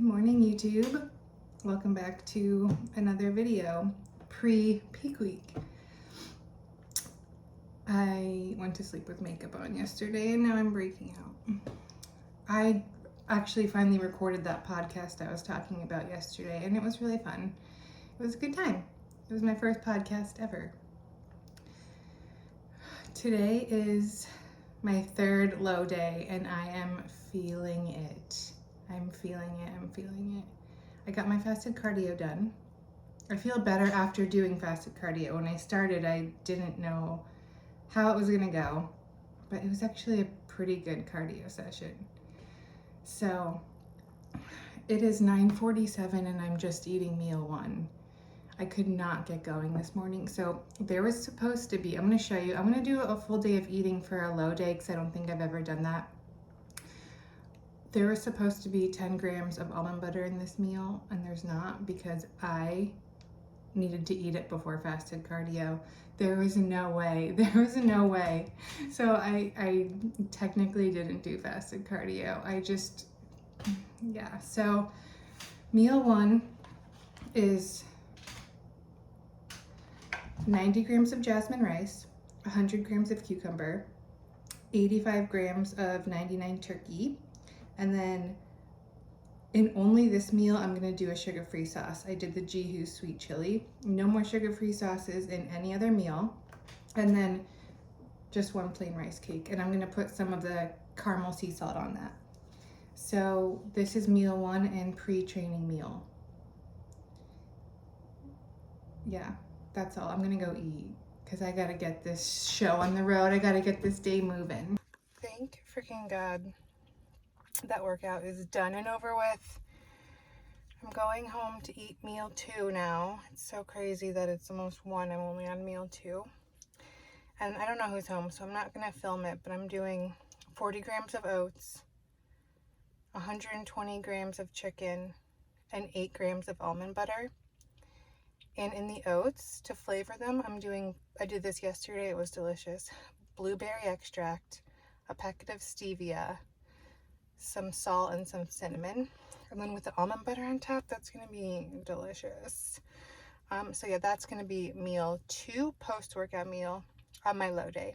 morning, YouTube. Welcome back to another video pre-peak week. I went to sleep with makeup on yesterday and now I'm breaking out. I actually finally recorded that podcast I was talking about yesterday and it was really fun. It was a good time. It was my first podcast ever. Today is my third low day and I am feeling it. I'm feeling it. I got my fasted cardio done. I feel better after doing fasted cardio. When I started, I didn't know how it was gonna go, but it was actually a pretty good cardio session. So it is 9:47 and I'm just eating meal one. I could not get going this morning. So there was supposed to be, I'm gonna show you, I'm gonna do a full day of eating for a low day because I don't think I've ever done that. There was supposed to be 10 grams of almond butter in this meal, and there's not because I needed to eat it before fasted cardio. There was no way. So I technically didn't do fasted cardio. So meal one is 90 grams of jasmine rice, 100 grams of cucumber, 85 grams of 99 turkey, and then in only this meal, I'm gonna do a sugar-free sauce. I did the Jihu sweet chili. No more sugar-free sauces in any other meal. And then just one plain rice cake. And I'm gonna put some of the caramel sea salt on that. So this is meal one and pre-training meal. Yeah, that's all. I'm gonna go eat because I gotta get this show on the road. I gotta get this day moving. Thank freaking God. That workout is done and over with. I'm going home to eat meal two now. It's so crazy that it's almost 1. I'm only on meal 2. And I don't know who's home, so I'm not gonna film it, but I'm doing 40 grams of oats, 120 grams of chicken, and 8 grams of almond butter. And in the oats, to flavor them, I did this yesterday, it was delicious. Blueberry extract, a packet of stevia, some salt and some cinnamon, and then with the almond butter on top, that's gonna be delicious. So yeah, that's gonna be meal 2, post-workout meal on my low day.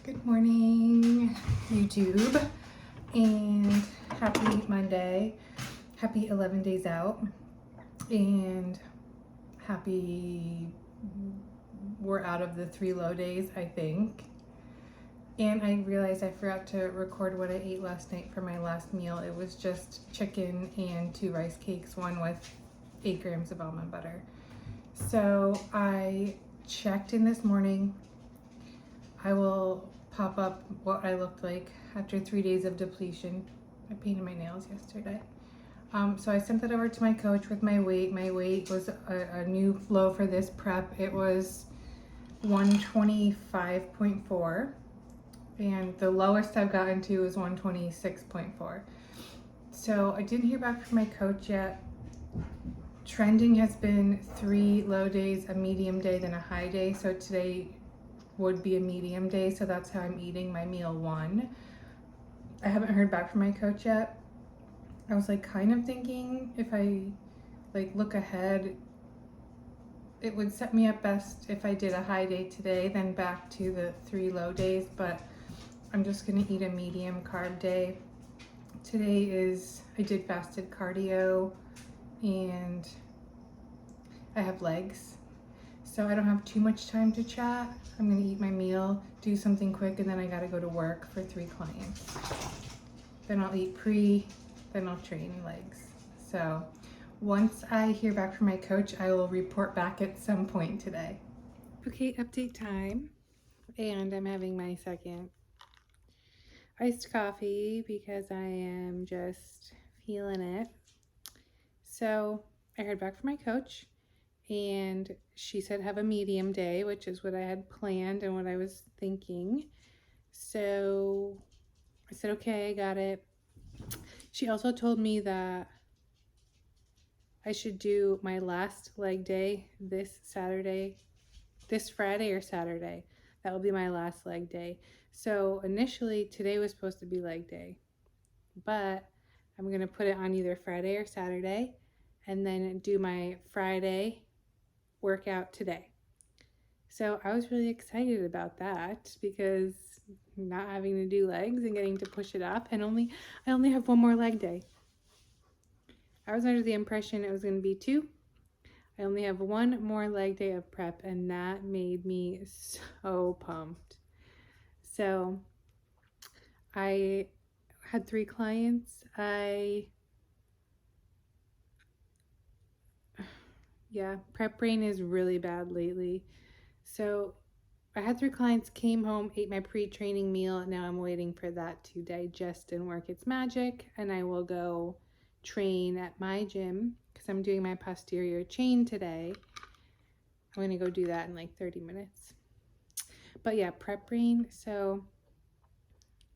Good morning, YouTube, and happy Monday. Happy 11 days out, and happy we're out of the 3 low days, I think. And I realized I forgot to record what I ate last night for my last meal. It was just chicken and 2 rice cakes, one with 8 grams of almond butter. So I checked in this morning. I will pop up what I looked like after 3 days of depletion. I painted my nails yesterday. So I sent that over to my coach with my weight. My weight was a new low for this prep. It was 125.4. And the lowest I've gotten to is 126.4. So I didn't hear back from my coach yet. Trending has been 3 low days, a medium day, then a high day. So today would be a medium day, so that's how I'm eating my meal 1. I haven't heard back from my coach yet. I was kind of thinking if I look ahead, it would set me up best if I did a high day today, then back to the 3 low days, but I'm just gonna eat a medium carb day. Today I did fasted cardio and I have legs. So I don't have too much time to chat. I'm gonna eat my meal, do something quick, and then I gotta go to work for 3 clients. Then I'll eat then I'll train legs. So once I hear back from my coach, I will report back at some point today. Okay, update time. And I'm having my second iced coffee because I am just feeling it. So I heard back from my coach, and she said have a medium day, which is what I had planned and what I was thinking. So I said, okay, I got it. She also told me that I should do my last leg day this Friday or Saturday. That will be my last leg day. So initially today was supposed to be leg day, but I'm going to put it on either Friday or Saturday and then do my Friday workout today. So I was really excited about that because not having to do legs and getting to push it up, and I only have one more leg day. I was under the impression it was going to be 2. I only have one more leg day of prep, and that made me so pumped. So I had 3 clients. Prep brain is really bad lately. So I had 3 clients, came home, ate my pre-training meal. Now I'm waiting for that to digest and work its magic, and I will go train at my gym because I'm doing my posterior chain today. I'm going to go do that in like 30 minutes. But yeah, prep brain. So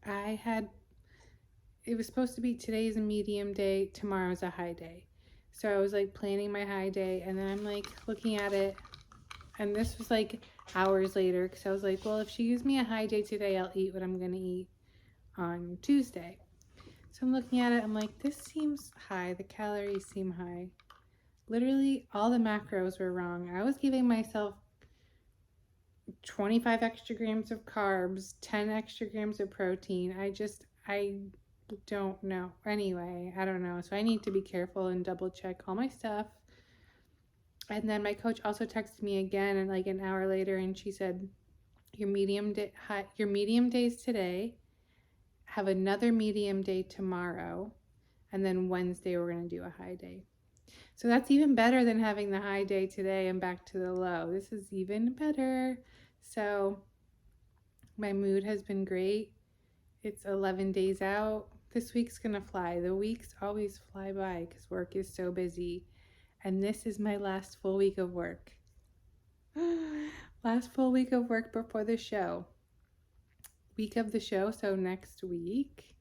it was supposed to be today's a medium day, tomorrow's a high day. So I was like planning my high day, and then I'm like looking at it, and this was like hours later because I was like, well, if she gives me a high day today, I'll eat what I'm going to eat on Tuesday. So I'm looking at it, I'm like, this seems high. The calories seem high. Literally all the macros were wrong. I was giving myself 25 extra grams of carbs, 10 extra grams of protein. I don't know. Anyway, I don't know. So I need to be careful and double check all my stuff. And then my coach also texted me again, and like an hour later, and she said, your medium days today, have another medium day tomorrow, and then Wednesday we're going to do a high day. So that's even better than having the high day today and back to the low. This is even better. So my mood has been great. It's 11 days out. This week's going to fly. The weeks always fly by because work is so busy. And this is my last full week of work. Last full week of work before the show. Week of the show, so next week.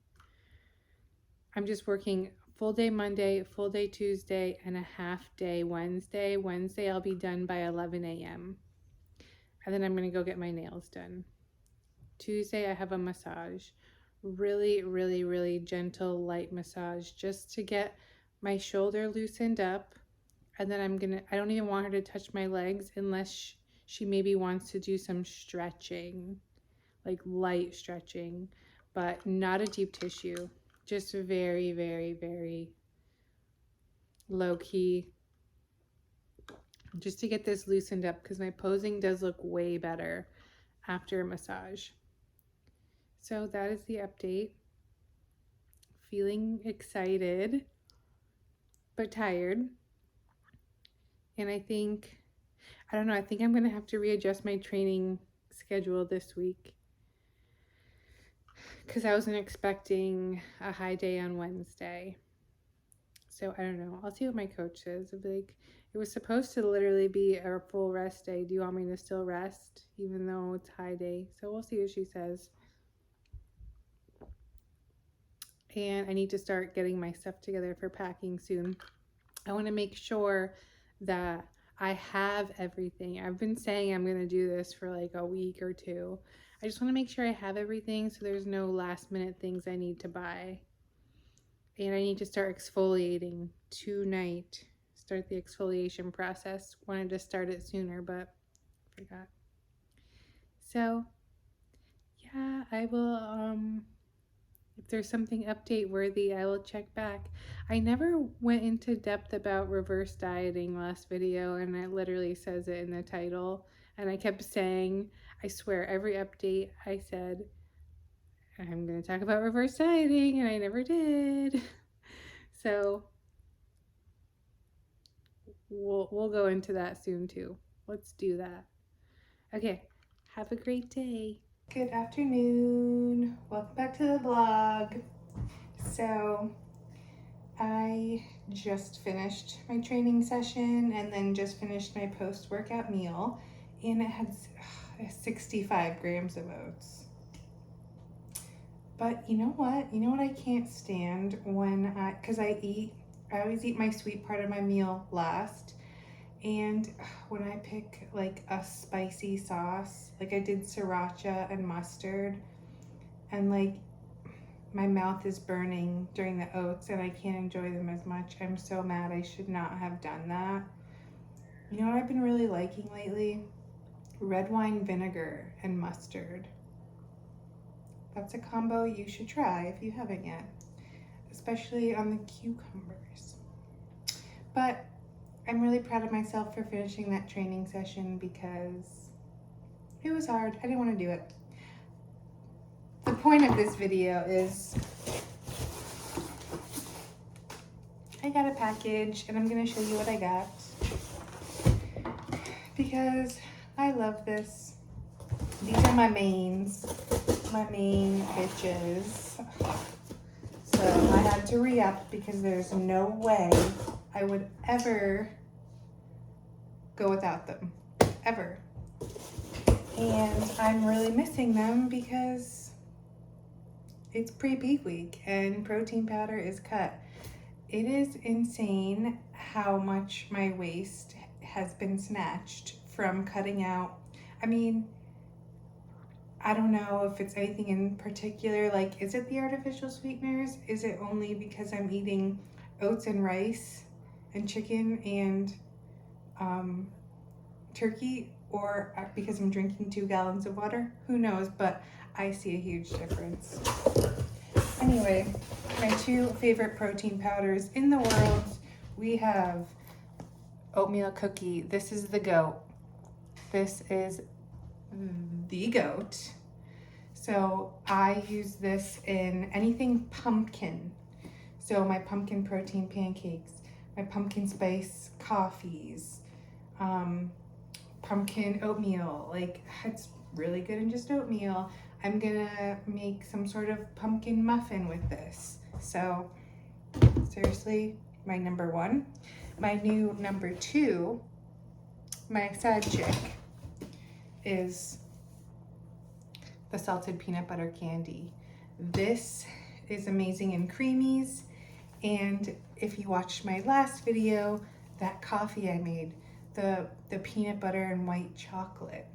I'm just working full day Monday, full day Tuesday, and a half day Wednesday. Wednesday I'll be done by 11 a.m. And then I'm going to go get my nails done. Tuesday I have a massage. Really, really, really gentle, light massage just to get my shoulder loosened up. And then I don't even want her to touch my legs unless she maybe wants to do some stretching, like light stretching, but not a deep tissue. Just very, very, very low key. Just to get this loosened up because my posing does look way better after a massage. So that is the update. Feeling excited, but tired. And I think I'm going to have to readjust my training schedule this week because I wasn't expecting a high day on Wednesday. So I don't know. I'll see what my coach says. I'll be like, it was supposed to literally be a full rest day. Do you want me to still rest even though it's high day? So we'll see what she says. And I need to start getting my stuff together for packing soon. I want to make sure that I have everything. I've been saying I'm going to do this for like a week or 2. I just want to make sure I have everything so there's no last minute things I need to buy. And I need to start exfoliating tonight. Start the exfoliation process. Wanted to start it sooner, but forgot. So, yeah, I will If there's something update worthy, I will check back. I never went into depth about reverse dieting last video, and it literally says it in the title. And I kept saying, I swear, every update I said, I'm going to talk about reverse dieting, and I never did. So we'll go into that soon too. Let's do that. Okay, have a great day. Good afternoon. Welcome back to the vlog. So I just finished my training session and then just finished my post-workout meal, and it had 65 grams of oats. But you know what? You know what I can't stand when because I always eat my sweet part of my meal last. And when I pick like a spicy sauce, like I did sriracha and mustard, and like my mouth is burning during the oats and I can't enjoy them as much. I'm so mad. I should not have done that. You know what I've been really liking lately? Red wine vinegar and mustard. That's a combo you should try if you haven't yet, especially on the cucumbers. But I'm really proud of myself for finishing that training session because it was hard. I didn't want to do it. The point of this video is I got a package and I'm going to show you what I got because I love this. These are my main bitches. So I had to re-up because there's no way I would ever go without them, ever. And I'm really missing them because it's pre-peak week and protein powder is cut. It is insane how much my waist has been snatched from cutting out. I mean, I don't know if it's anything in particular, like, is it the artificial sweeteners? Is it only because I'm eating oats and rice and chicken and turkey, or because I'm drinking 2 gallons of water? Who knows, but I see a huge difference. Anyway, my 2 favorite protein powders in the world, we have oatmeal cookie. This is the goat. This is the goat. So I use this in anything pumpkin. So my pumpkin protein pancakes, my pumpkin spice coffees, pumpkin oatmeal. Like, it's really good in just oatmeal. I'm gonna make some sort of pumpkin muffin with this. So seriously, my number 1. My new number 2, my side chick, is the salted peanut butter candy. This is amazing in creamies. And if you watched my last video, that coffee I made, the peanut butter and white chocolate.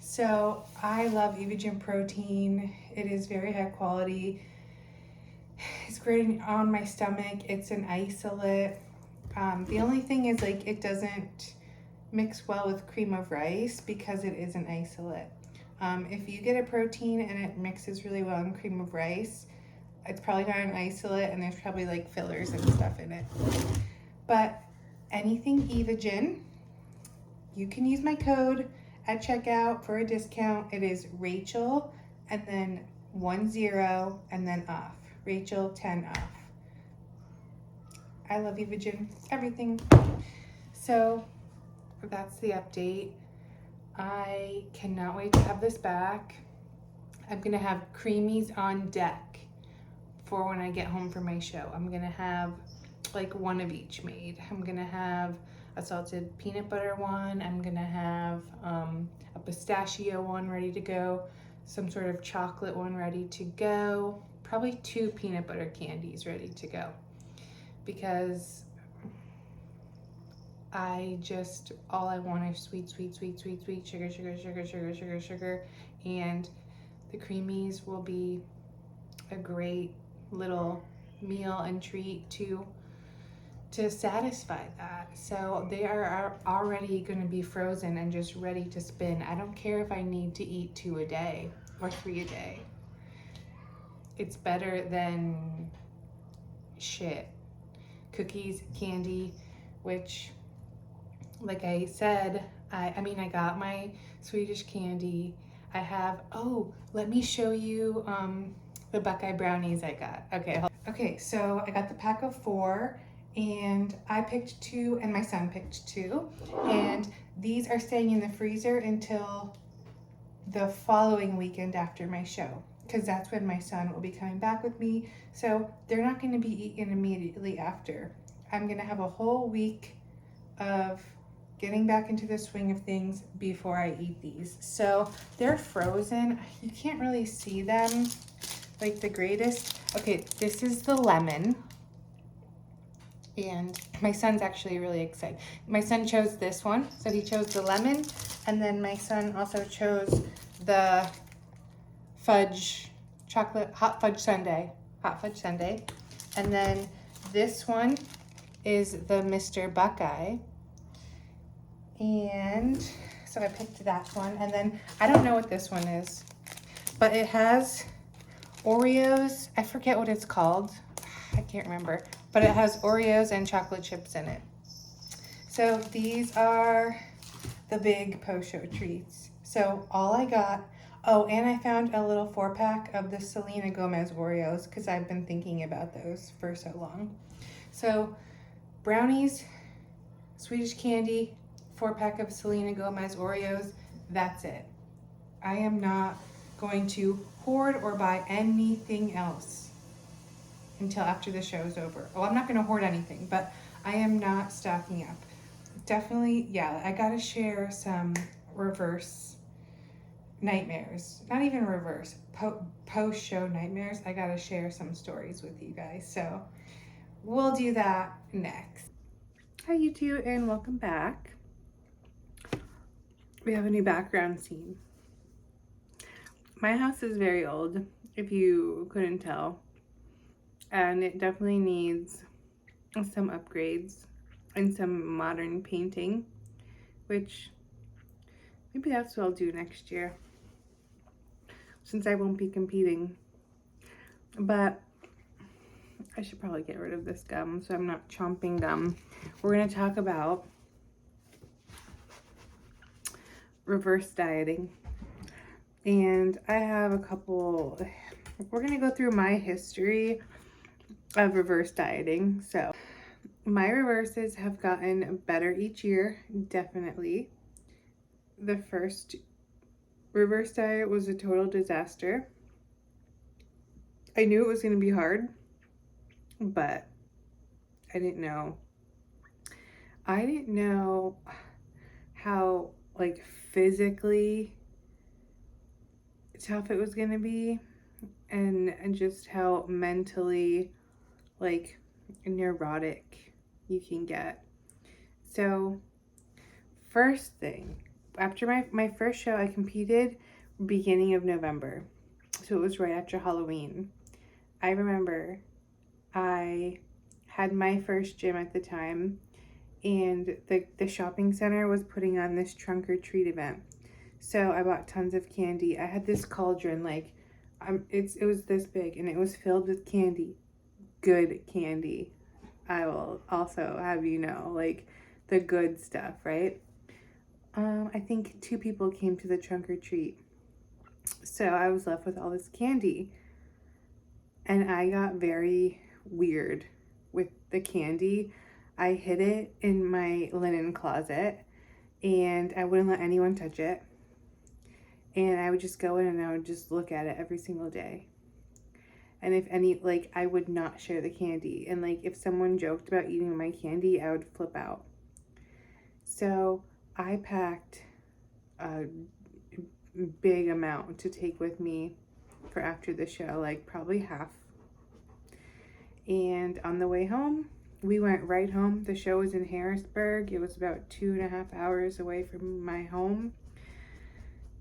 So I love Evogen protein. It is very high quality. It's great on my stomach. It's an isolate. The only thing is, like, it doesn't mix well with cream of rice because it is an isolate. If you get a protein and it mixes really well in cream of rice, it's probably not an isolate and there's probably like fillers and stuff in it. But anything Evogen, you can use my code at checkout for a discount. It is Rachel and then 10 and then off. Rachel 10 off. I love Evogen, everything. So that's the update. I cannot wait to have this back. I'm gonna have creamies on deck for when I get home from my show. I'm gonna have like one of each made. I'm gonna have a salted peanut butter one. I'm gonna have a pistachio one ready to go, some sort of chocolate one ready to go, probably 2 peanut butter candies ready to go, because all I want is sweet, sugar, and the creamies will be a great little meal and treat to satisfy that. So they are already going to be frozen and just ready to spin. I don't care if I need to eat 2 a day or 3 a day. it's better than shit. Cookies, candy, which, like I said, I mean, I got my Swedish candy. I have, oh, let me show you the Buckeye brownies I got. Okay, so I got the pack of 4, and I picked 2, and my son picked 2. And these are staying in the freezer until the following weekend after my show, because that's when my son will be coming back with me. So they're not going to be eaten immediately after. I'm going to have a whole week of getting back into the swing of things before I eat these. So they're frozen. You can't really see them like the greatest. Okay, this is the lemon. And my son's actually really excited. My son chose this one. So he chose the lemon. And then my son also chose the fudge, chocolate, hot fudge sundae. And then this one is the Mr. Buckeye. And so I picked that one. And then I don't know what this one is, but it has Oreos. I forget what it's called. I can't remember, but it has Oreos and chocolate chips in it. So these are the big post-show treats. So all I got, oh, and I found a little 4-pack of the Selena Gomez Oreos because I've been thinking about those for so long. So brownies, Swedish candy, 4-pack of Selena Gomez Oreos, that's it. I am not going to hoard or buy anything else until after the show's over. Oh, I'm not going to hoard anything, but I am not stocking up. Definitely, yeah, I got to share some reverse nightmares. Not even reverse, post-show nightmares. I got to share some stories with you guys. So we'll do that next. Hi, you two, and welcome back. We have a new background scene. My house is very old, if you couldn't tell, and it definitely needs some upgrades and some modern painting, which maybe that's what I'll do next year, since I won't be competing. But I should probably get rid of this gum so I'm not chomping gum. We're going to talk about reverse dieting. And I have a couple, we're going to go through my history of reverse dieting. So my reverses have gotten better each year, definitely. The first reverse diet was a total disaster. I knew it was going to be hard, but I didn't know how like physically tough it was going to be, and just how mentally like neurotic you can get. So first thing, after my first show, I competed beginning of November, so it was right after Halloween. I remember I had my first gym at the time, and the shopping center was putting on this trunk or treat event. So I bought tons of candy. I had this cauldron, like, it was this big, and it was filled with candy. Good candy. I will also have you know, like, the good stuff, right? I think 2 people came to the trunk or treat. So I was left with all this candy. And I got very weird with the candy. I hid it in my linen closet, and I wouldn't let anyone touch it. And I would just go in and I would just look at it every single day. And if any, like, I would not share the candy. And like, if someone joked about eating my candy, I would flip out. So I packed a big amount to take with me for after the show, like probably half. And on the way home, we went right home. The show was in Harrisburg. It was about 2.5 hours away from my home.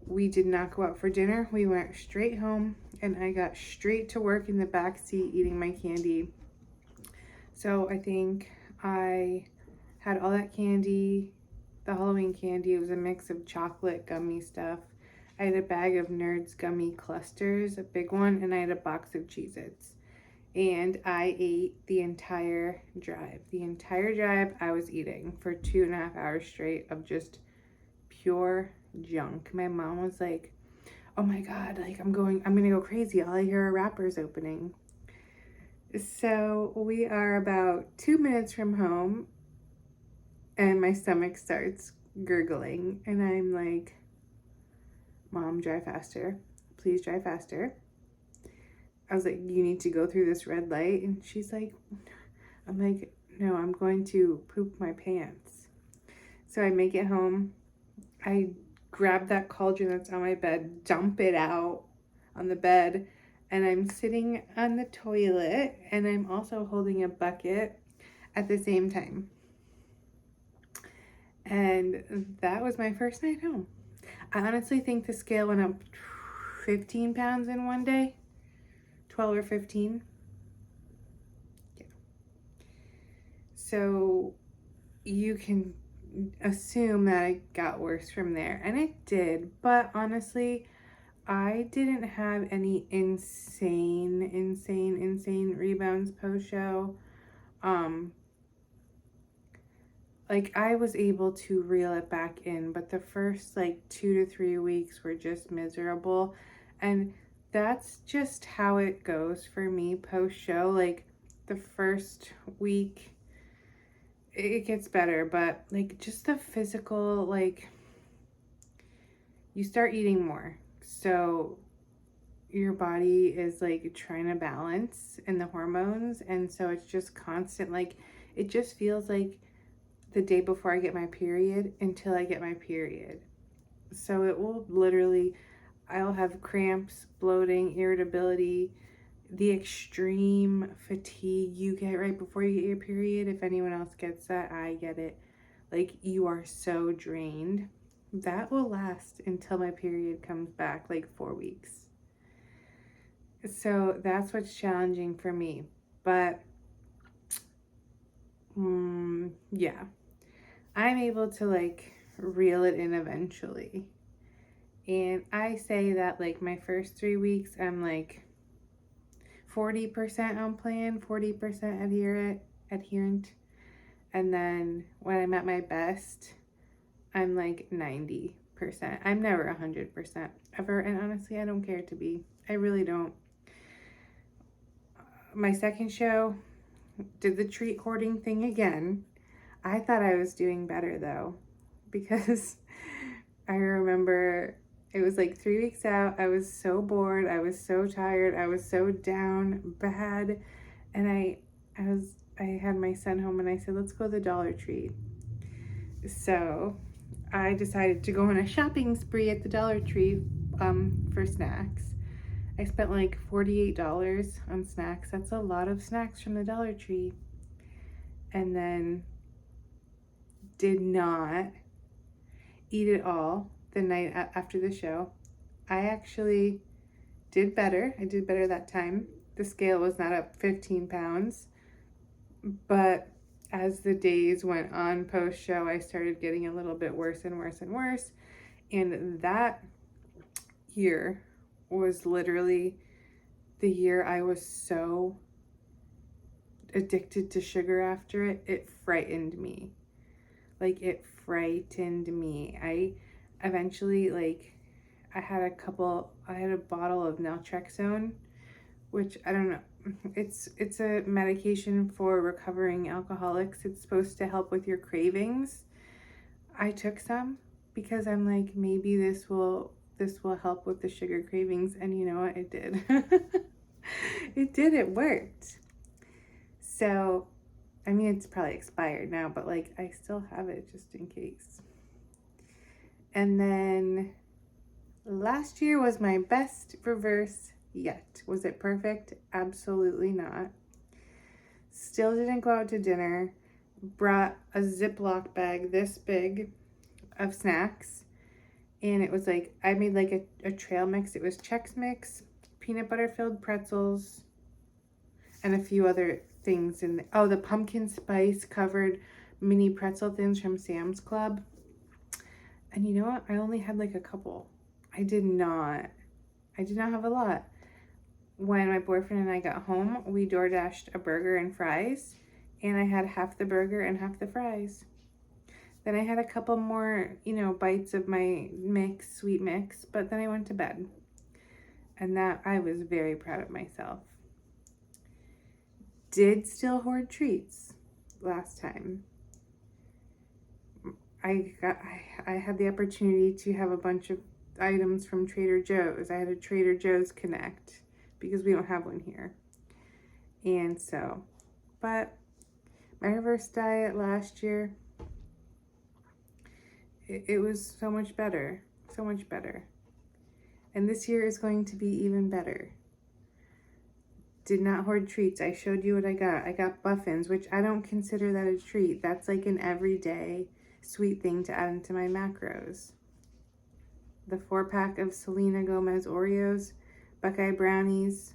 We did not go out for dinner. We went straight home, and I got straight to work in the back seat eating my candy. So I think I had all that candy, the Halloween candy. It was a mix of chocolate, gummy stuff, I had a bag of Nerds gummy clusters, a big one, and I had a box of Cheez-Its. And I ate the entire drive. The entire drive I was eating for 2.5 hours straight of just pure junk. My mom was like, oh my God, like I'm gonna go crazy. All I hear are wrappers opening. So we are about 2 minutes from home and my stomach starts gurgling and I'm like, Mom, drive faster. Please drive faster. I was like, you need to go through this red light. And she's like, I'm like, no, I'm going to poop my pants. So I make it home. I grab that cauldron that's on my bed, dump it out on the bed, and I'm sitting on the toilet and I'm also holding a bucket at the same time. And that was my first night home. I honestly think the scale went up 15 pounds in one day. 12 or 15. Yeah. So you can assume that it got worse from there. And it did. But honestly, I didn't have any insane rebounds post-show. Like I was able to reel it back in, but the first like 2 to 3 weeks were just miserable. And that's just how it goes for me post-show. Like the first week, it gets better, but like just the physical, like you start eating more. So your body is like trying to balance in the hormones. And so it's just constant, like it just feels like the day before I get my period until I get my period. So it will literally, I'll have cramps, bloating, irritability, the extreme fatigue you get right before you get your period. If anyone else gets that, I get it. Like you are so drained. That will last until my period comes back, like 4 weeks. So that's what's challenging for me. But yeah, I'm able to like reel it in eventually. And I say that like my first 3 weeks, I'm like 40% on plan, 40% adherent. And then when I'm at my best, I'm like 90%. I'm never 100% ever. And honestly, I don't care to be. I really don't. My second show, did the treat hoarding thing again. I thought I was doing better though, because I remember it was like 3 weeks out. I was so bored. I was so tired. I was so down bad. And I had my son home and I said, let's go to the Dollar Tree. So I decided to go on a shopping spree at the Dollar Tree for snacks. I spent like $48 on snacks. That's a lot of snacks from the Dollar Tree. And then did not eat it all the night after the show. I actually did better. I did better that time. The scale was not up 15 pounds. But as the days went on post-show, I started getting a little bit worse and worse and worse. And that year was literally the year I was so addicted to sugar after it. It frightened me. Like it frightened me. I eventually I had a bottle of naltrexone, which I don't know. It's a medication for recovering alcoholics. It's supposed to help with your cravings. I took some because I'm like, maybe this will help with the sugar cravings, and you know what? It did. It worked. So, I mean, it's probably expired now, but like I still have it just in case. And then last year was my best reverse yet. Was it perfect? Absolutely not. Still didn't go out to dinner. Brought a Ziploc bag this big of snacks. And it was like, I made like a trail mix. It was Chex Mix, peanut butter filled pretzels, and a few other things. And the pumpkin spice covered mini pretzel thins from Sam's Club. And you know what? I only had like a couple. I did not have a lot. When my boyfriend and I got home, we DoorDashed a burger and fries, and I had half the burger and half the fries. Then I had a couple more, bites of my sweet mix, but then I went to bed. And that, I was very proud of myself. Did still hoard treats last time. I had the opportunity to have a bunch of items from Trader Joe's. I had a Trader Joe's Connect because we don't have one here. And so, but my reverse diet last year, it was so much better, so much better. And this year is going to be even better. Did not hoard treats. I showed you what I got. I got muffins, which I don't consider that a treat. That's like an everyday sweet thing to add into my macros. The 4-pack of Selena Gomez Oreos, Buckeye Brownies,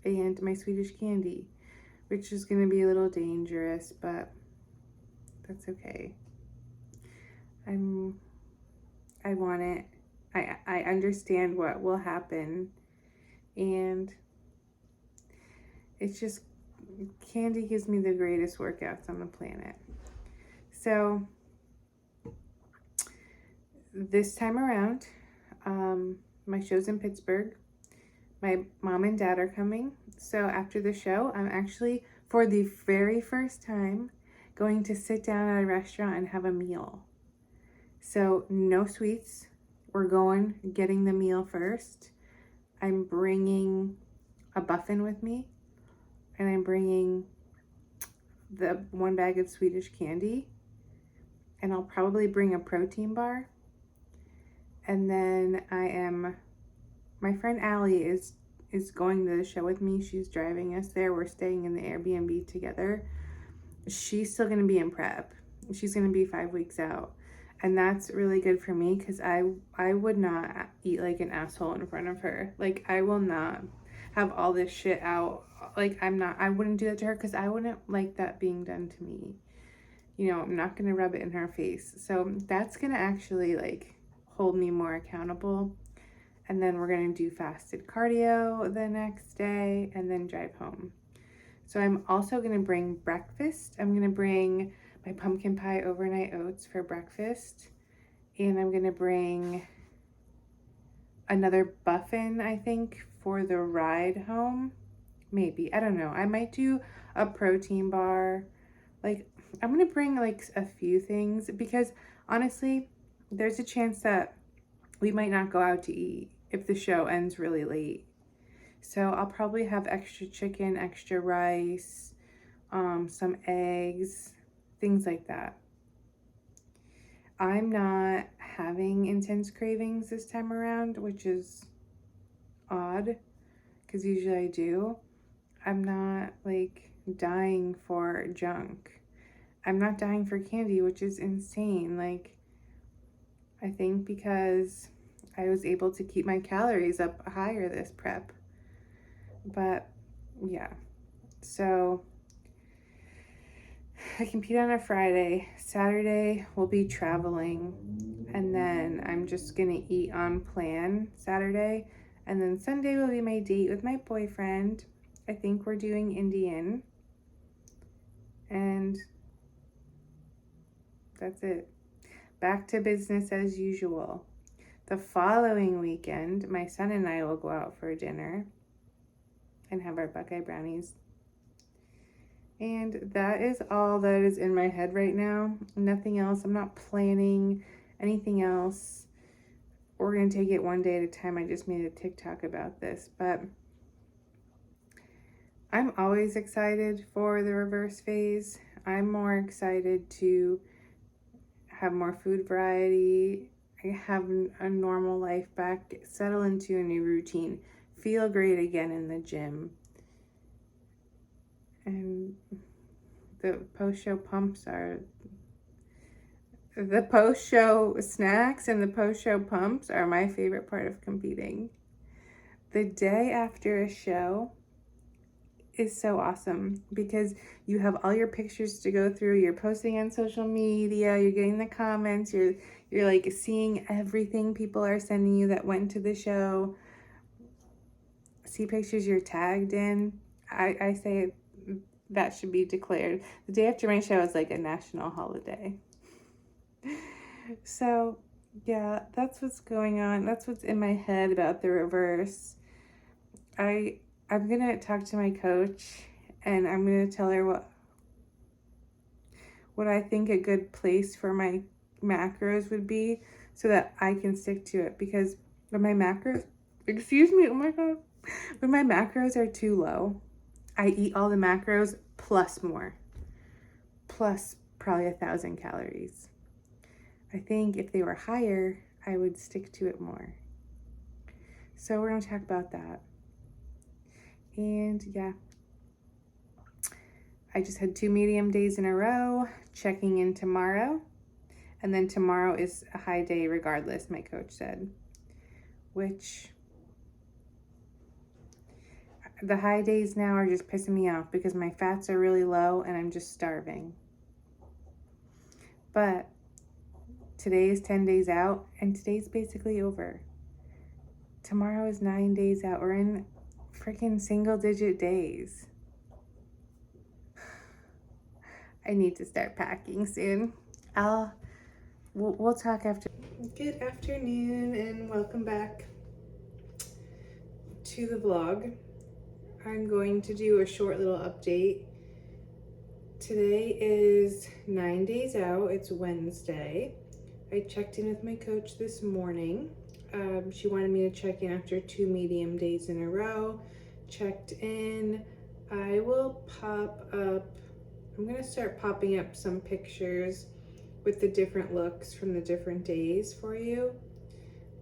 and my Swedish candy, which is going to be a little dangerous, but that's okay. I want it. I understand what will happen, and it's just, candy gives me the greatest workouts on the planet. So this time around, my show's in Pittsburgh. My mom and dad are coming. So after the show, I'm actually, for the very first time, going to sit down at a restaurant and have a meal. So no sweets. We're getting the meal first. I'm bringing a muffin with me, and I'm bringing the 1 bag of Swedish candy, and I'll probably bring a protein bar. And then my friend Allie is going to the show with me. She's driving us there. We're staying in the Airbnb together. She's still going to be in prep. She's going to be 5 weeks out. And that's really good for me because I would not eat like an asshole in front of her. Like, I will not have all this shit out. Like, I wouldn't do that to her because I wouldn't like that being done to me. I'm not going to rub it in her face. So that's going to actually like hold me more accountable. And then we're going to do fasted cardio the next day and then drive home. So I'm also going to bring breakfast. I'm going to bring my pumpkin pie overnight oats for breakfast. And I'm going to bring another muffin, I think, for the ride home. Maybe. I don't know. I might do a protein bar. Like, I'm going to bring like a few things because honestly, there's a chance that we might not go out to eat if the show ends really late. So I'll probably have extra chicken, extra rice, some eggs, things like that. I'm not having intense cravings this time around, which is odd because usually I do. I'm not like dying for junk. I'm not dying for candy, which is insane. Like, I think because I was able to keep my calories up higher this prep. But yeah, so I compete on a Friday. Saturday we'll be traveling, and then I'm just gonna eat on plan Saturday, and then Sunday will be my date with my boyfriend. I think we're doing Indian, and that's it. Back to business as usual. The following weekend, my son and I will go out for dinner and have our Buckeye Brownies. And that is all that is in my head right now. Nothing else. I'm not planning anything else. We're going to take it one day at a time. I just made a TikTok about this, but I'm always excited for the reverse phase. I'm more excited to have more food variety, have a normal life back, settle into a new routine, feel great again in the gym. And the post-show snacks and the post-show pumps are my favorite part of competing. The day after a show is so awesome because you have all your pictures to go through, you're posting on social media, you're getting the comments, you're like seeing everything people are sending you that went to the show. See pictures you're tagged in. I say that should be declared. The day after my show is like a national holiday. So yeah, that's what's going on. That's what's in my head about the reverse. I'm gonna talk to my coach and I'm gonna tell her what I think a good place for my macros would be so that I can stick to it. Because when my macros, excuse me, oh my God, when my macros are too low, I eat all the macros plus more, plus probably 1,000 calories. I think if they were higher, I would stick to it more. So we're gonna talk about that. And yeah, I just had 2 medium days in a row, checking in tomorrow. And then tomorrow is a high day regardless, my coach said. Which, the high days now are just pissing me off because my fats are really low and I'm just starving. But today is 10 days out and today's basically over. Tomorrow is 9 days out. We're in freaking single digit days. I need to start packing soon. We'll talk after. Good afternoon and welcome back to the vlog. I'm going to do a short little update. Today is 9 days out. It's Wednesday. I checked in with my coach this morning. She wanted me to check in after 2 medium days in a row. Checked in. I will pop up, I'm gonna start popping up some pictures with the different looks from the different days for you.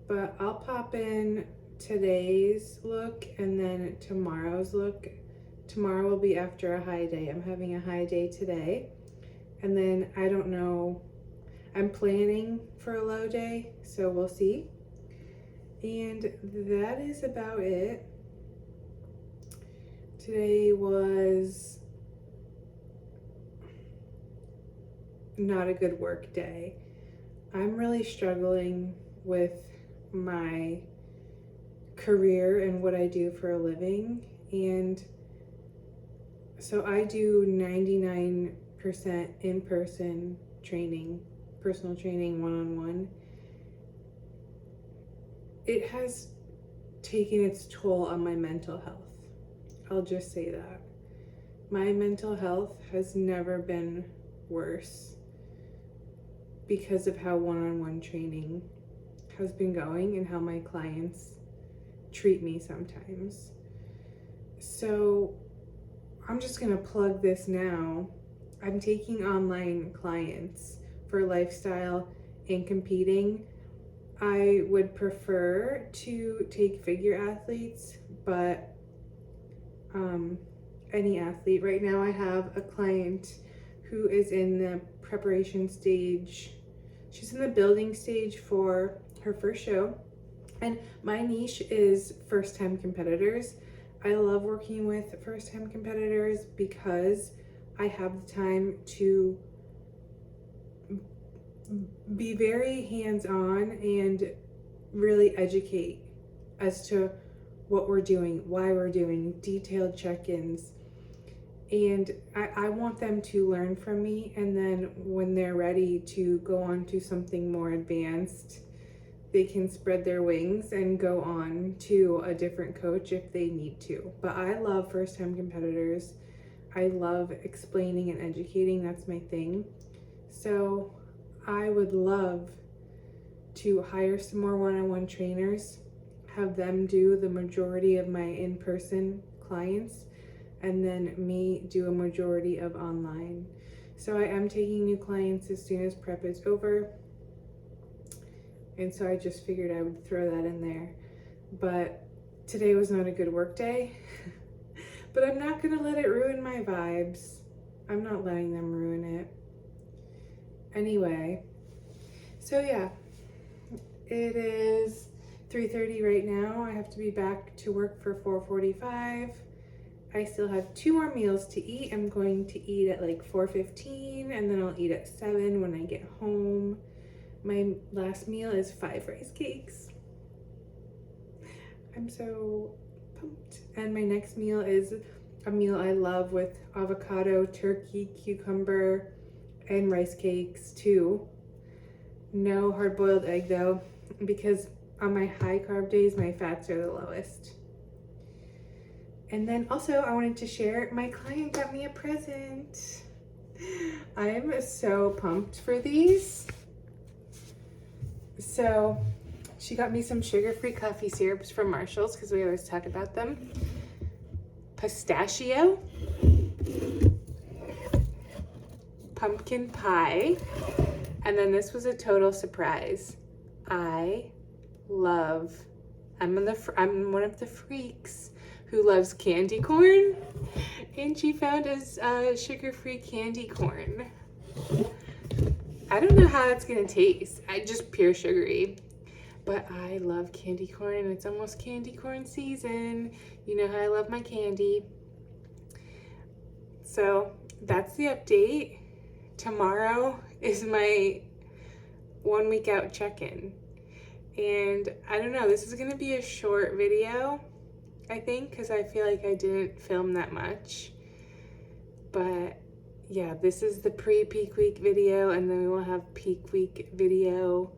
But I'll pop in today's look and then tomorrow's look. Tomorrow will be after a high day. I'm having a high day today. And then I don't know, I'm planning for a low day, so we'll see. And that is about it. Today was not a good work day. I'm really struggling with my career and what I do for a living. And so I do 99% in-person training, personal training, one-on-one. It has taken its toll on my mental health. I'll just say that. My mental health has never been worse because of how one-on-one training has been going and how my clients treat me sometimes. So I'm just gonna plug this now. I'm taking online clients for lifestyle and competing. I would prefer to take figure athletes, but any athlete. Right now I have a client who is in the preparation stage. She's in the building stage for her first show. And my niche is first-time competitors. I love working with first-time competitors because I have the time to be very hands-on and really educate as to what we're doing, why we're doing, detailed check-ins. And I want them to learn from me, and then when they're ready to go on to something more advanced, they can spread their wings and go on to a different coach if they need to. But I love first-time competitors. I love explaining and educating. That's my thing. So I would love to hire some more one-on-one trainers, have them do the majority of my in-person clients, and then me do a majority of online. So I am taking new clients as soon as prep is over. And so I just figured I would throw that in there. But today was not a good work day. But I'm not gonna let it ruin my vibes. I'm not letting them ruin it. Anyway, so yeah, it is 3:30 right now. I have to be back to work for 4:45. I still have 2 more meals to eat. I'm going to eat at like 4:15 and then I'll eat at 7 when I get home. My last meal is 5 rice cakes. I'm so pumped. And my next meal is a meal I love with avocado, turkey, cucumber, and rice cakes too. No hard-boiled egg though, because on my high carb days, my fats are the lowest. And then also I wanted to share, my client got me a present. I am so pumped for these. So she got me some sugar-free coffee syrups from Marshall's because we always talk about them. Pistachio, pumpkin pie, and then this was a total surprise. I'm one of the freaks who loves candy corn, and she found us sugar-free candy corn. I don't know how it's gonna taste. Just pure sugary, but I love candy corn. It's almost candy corn season. You know how I love my candy. So that's the update. Tomorrow is my 1 week out check-in. And I don't know, this is gonna be a short video, I think, because I feel like I didn't film that much. But yeah, this is the pre-peak week video, and then we will have peak week video.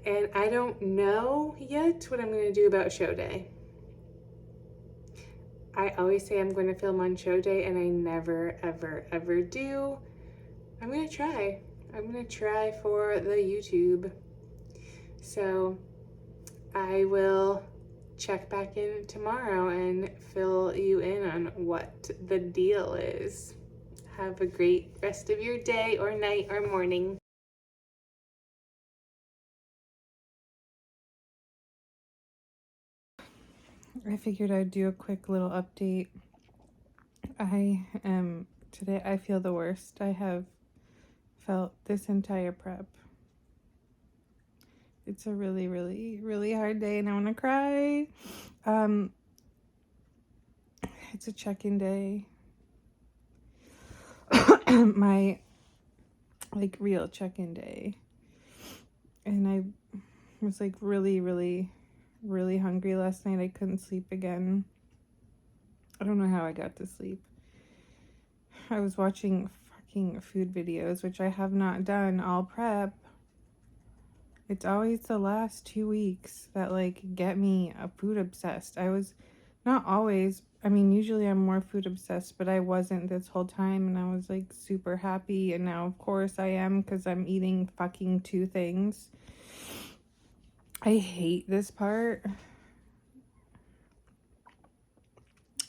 And I don't know yet what I'm gonna do about show day. I always say I'm gonna film on show day, and I never, ever, ever do. I'm gonna try. I'm gonna try for the YouTube. So I will check back in tomorrow and fill you in on what the deal is. Have a great rest of your day or night or morning. I figured I'd do a quick little update. Today I feel the worst I have felt this entire prep. It's a really, really, really hard day and I want to cry. It's a check-in day. My, real check-in day. And I was, really, really, really hungry last night. I couldn't sleep again. I don't know how I got to sleep. I was watching fucking food videos, which I have not done all prep. It's always the last 2 weeks that get me food obsessed. I was not always, usually I'm more food obsessed, but I wasn't this whole time, and I was super happy, and now of course I am because I'm eating fucking 2 things. I hate this part.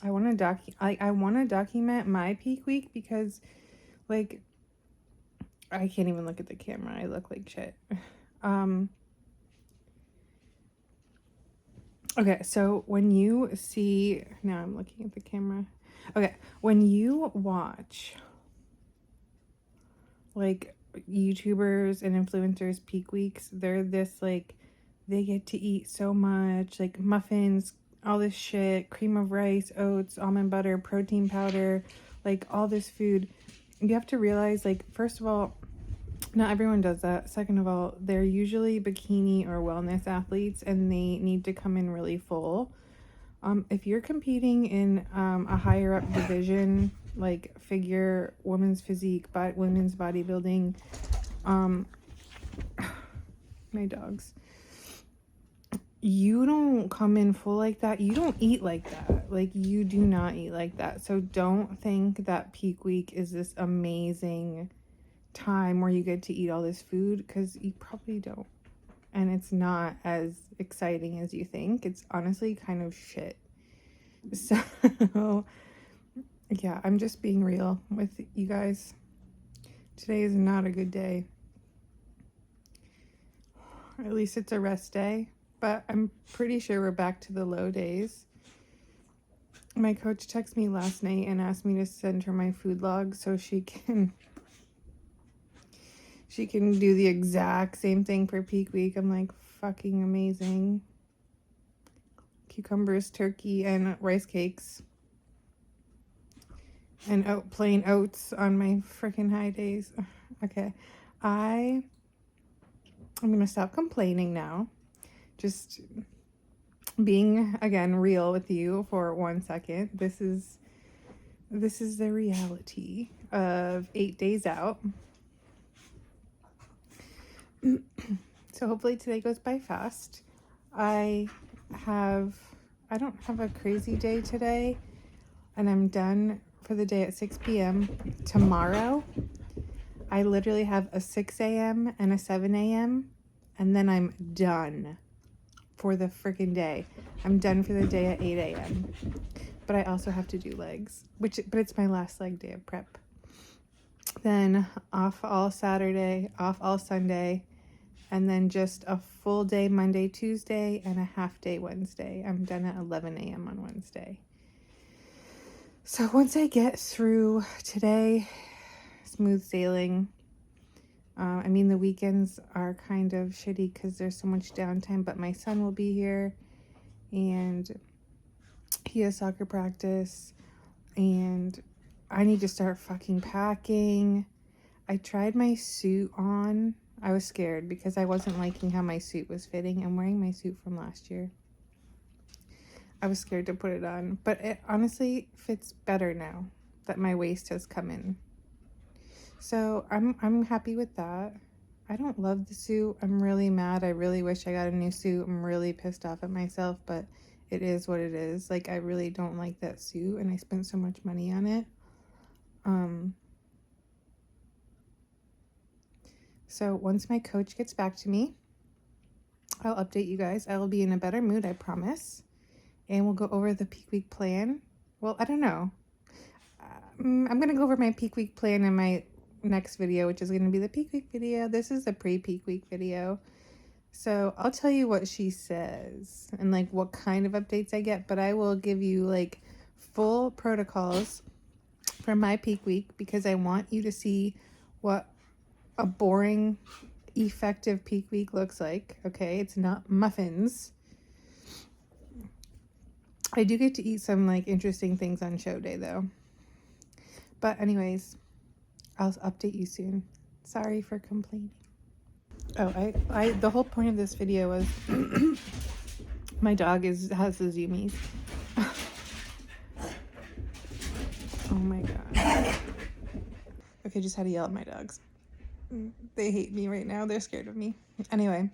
I want to document my peak week because I can't even look at the camera. I look like shit. Okay, so when you see, now I'm looking at the camera. Okay, when you watch YouTubers and influencers peak weeks, they're this they get to eat so much, muffins, all this shit, cream of rice, oats, almond butter, protein powder, all this food. You have to realize, first of all, not everyone does that. Second of all, they're usually bikini or wellness athletes, and they need to come in really full. If you're competing in a higher up division, like figure, women's physique, women's bodybuilding, my dogs, you don't come in full like that. You don't eat like that. You do not eat like that. So don't think that peak week is this amazing time where you get to eat all this food, because you probably don't, and it's not as exciting as you think. It's honestly kind of shit. So yeah, I'm just being real with you guys. Today is not a good day. At least it's a rest day, but I'm pretty sure we're back to the low days. My coach texted me last night and asked me to send her my food log so she can do the exact same thing for peak week. I'm like, fucking amazing. cucumbers, turkey, and rice cakes. And plain oats on my freaking high days. Okay. I'm going to stop complaining now. Just being, again, real with you for 1 second. This is the reality of 8 days out. So hopefully today goes by fast. I don't have a crazy day today, and I'm done for the day at 6 p.m. Tomorrow, I literally have a 6 a.m. and a 7 a.m. and then I'm done for the freaking day. I'm done for the day at 8 a.m. But I also have to do legs, but it's my last leg day of prep. Then off all Saturday, off all Sunday, and then just a full day Monday, Tuesday, and a half day Wednesday. I'm done at 11 a.m. on Wednesday. So once I get through today, smooth sailing. I mean, the weekends are kind of shitty because there's so much downtime, but my son will be here, and he has soccer practice, and I need to start fucking packing. I tried my suit on. I was scared because I wasn't liking how my suit was fitting. I'm wearing my suit from last year. I was scared to put it on, but it honestly fits better now that my waist has come in. So I'm happy with that. I don't love the suit. I'm really mad. I really wish I got a new suit. I'm really pissed off at myself, but it is what it is. Like, I really don't like that suit, and I spent so much money on it. So once my coach gets back to me, I'll update you guys. I will be in a better mood, I promise. And we'll go over the peak week plan. Well, I don't know. I'm going to go over my peak week plan in my next video, which is going to be the peak week video. This is the pre-peak week video. So I'll tell you what she says and like what kind of updates I get, but I will give you like full protocols for my peak week because I want you to see what a boring, effective peak week looks like. Okay, it's not muffins. I do get to eat some like interesting things on show day though. But anyways, I'll update you soon. Sorry for complaining. Oh, I the whole point of this video was my dog has the zoomies. Oh my god. Okay, just had to yell at my dogs. They hate me right now. They're scared of me. Anyway,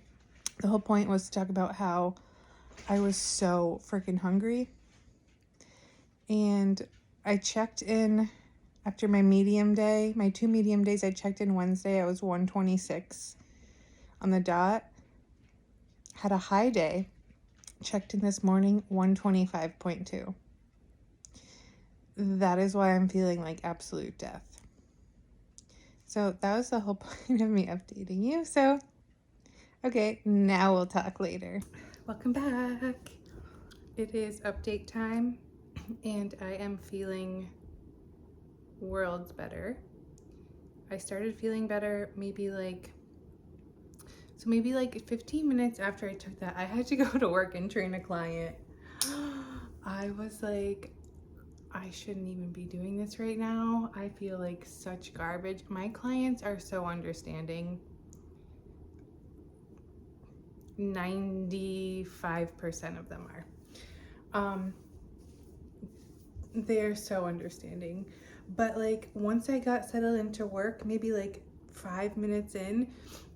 the whole point was to talk about how I was so freaking hungry. And I checked in after my medium day. My 2 medium days, I checked in Wednesday. I was 126 on the dot. Had a high day. Checked in this morning, 125.2. That is why I'm feeling like absolute death. So that was the whole point of me updating you. So, okay, now we'll talk later. Welcome back. It is update time, and I am feeling worlds better. I started feeling better maybe like 15 minutes after I took that. I had to go to work and train a client. I was like, I shouldn't even be doing this right now. I feel like such garbage. My clients are so understanding. 95% of them are. They're so understanding. But like once I got settled into work, maybe like 5 minutes in,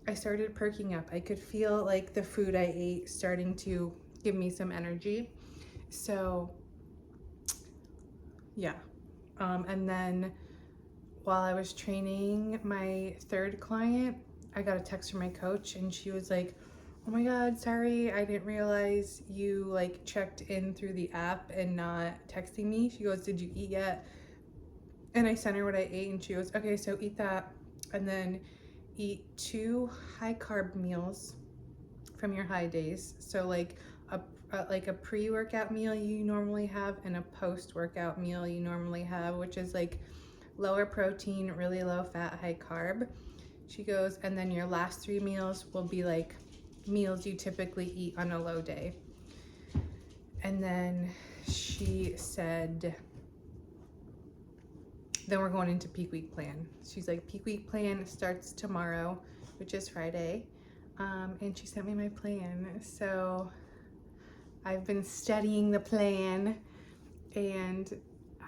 I started perking up. I could feel like the food I ate starting to give me some energy. So yeah. And then while I was training my third client, I got a text from my coach, and she was like, oh my god, sorry, I didn't realize you like checked in through the app and not texting me. She goes, did you eat yet? And I sent her what I ate, and she goes, okay, so eat that and then eat 2 high carb meals from your high days. So like a pre-workout meal you normally have and a post-workout meal you normally have, which is like lower protein, really low fat, high carb. She goes, and then your last 3 meals will be like meals you typically eat on a low day. And then she said, then we're going into peak week plan. She's like, peak week plan starts tomorrow, which is Friday. And she sent me my plan. So I've been studying the plan, and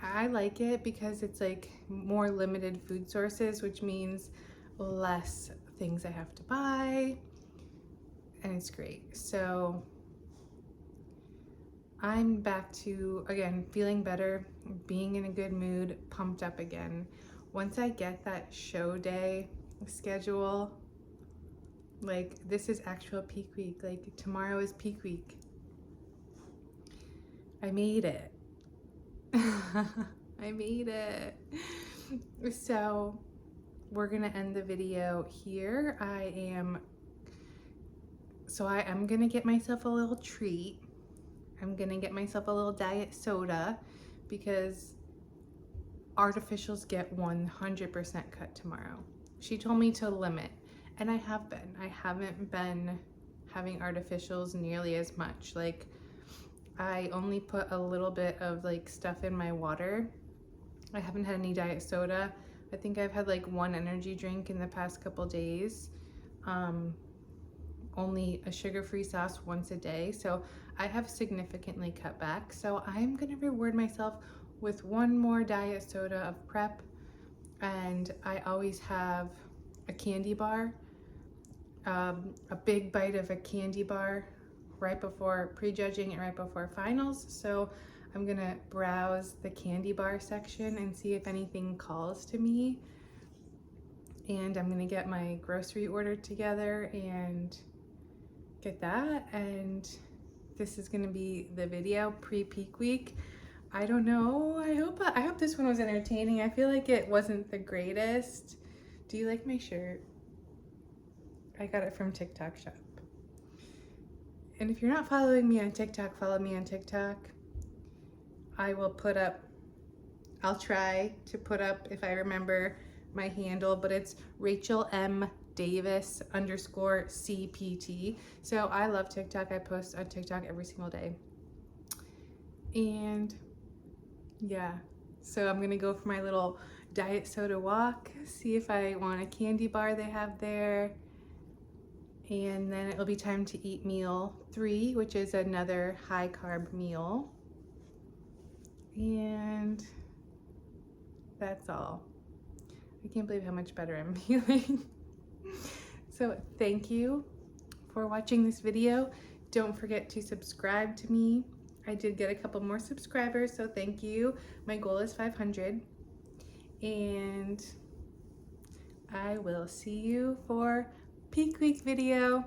I like it because it's like more limited food sources, which means less things I have to buy, and it's great. So I'm back to, again, feeling better, being in a good mood, pumped up again. Once I get that show day schedule, like this is actual peak week, like tomorrow is peak week. I made it. I made it. So we're gonna end the video here. I am gonna get myself a little treat. I'm gonna get myself a little diet soda because artificials get 100% cut tomorrow. She told me to limit, and I have been. I haven't been having artificials nearly as much. Like, I only put a little bit of like stuff in my water. I haven't had any diet soda. I think I've had like one energy drink in the past couple days. Only a sugar-free sauce once a day. So I have significantly cut back. So I'm gonna reward myself with one more diet soda of prep. And I always have a candy bar, a big bite of a candy bar right before prejudging and right before finals. So I'm gonna browse the candy bar section and see if anything calls to me. And I'm gonna get my grocery order together and get that. And this is gonna be the video pre-peak week. I don't know, I hope this one was entertaining. I feel like it wasn't the greatest. Do you like my shirt? I got it from TikTok shop. And if you're not following me on TikTok, follow me on TikTok. I'll try to put up, if I remember my handle, but it's Rachel M. Davis _CPT. So I love TikTok. I post on TikTok every single day. And yeah, so I'm gonna go for my little diet soda walk, see if I want a candy bar they have there. And then it'll be time to eat meal 3, which is another high carb meal. And that's all. I can't believe how much better I'm feeling. So thank you for watching this video. Don't forget to subscribe to me. I did get a couple more subscribers, so thank you. My goal is 500. And I will see you for peak week video.